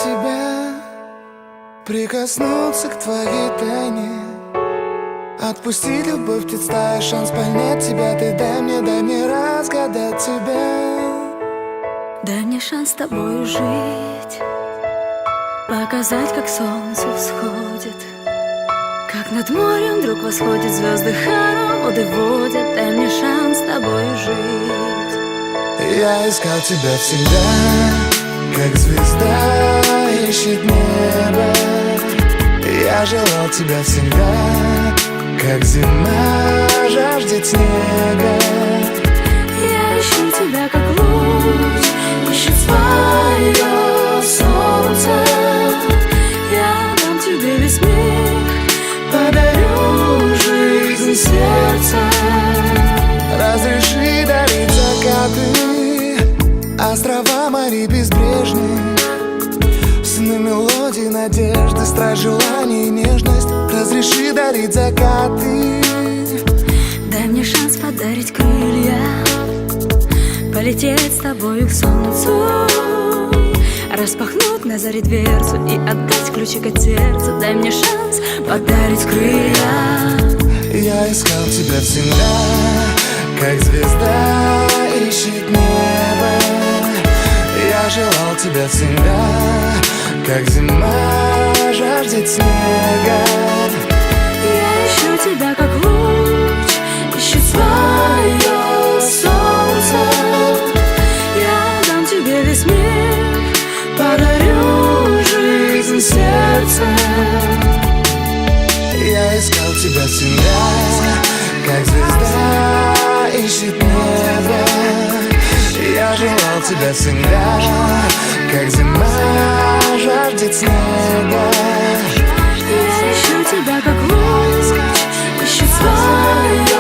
тебя, прикоснуться к твоей тайне, отпустить любовь, представь шанс понять тебя. Ты дай мне разгадать тебя. Дай мне шанс с тобою жить, показать, как солнце всходит, как над морем вдруг восходят звезды, хороводы водят. Дай мне шанс с тобою жить. Я искал тебя всегда, как звезда ищет небо. Я желал тебя всегда, как зима жаждет снега. Я ищу тебя, как луч ищет свое солнце. Я дам тебе весь мир, подарю жизнь сердца. Разреши дарить закаты, острова морей безбрежные, сны, мелодии, надежды, страсть, желание и нежность. Разреши дарить закаты. Дай мне шанс подарить крылья, полететь с тобою к солнцу, распахнуть на заре дверцу и отдать ключик от сердца. Дай мне шанс подарить крылья. Я искал тебя всегда, как звезда ищет небо. Я желал тебя всегда, как зима жаждет снега. Я ищу тебя, как луч ищет свое солнце. Я дам тебе весь мир, подарю жизнь сердца. Я искал тебя всегда, как звезда ищет небо. Я желал тебя всегда, как зима жаждет снега. Я ищу тебя, как луч ищет свое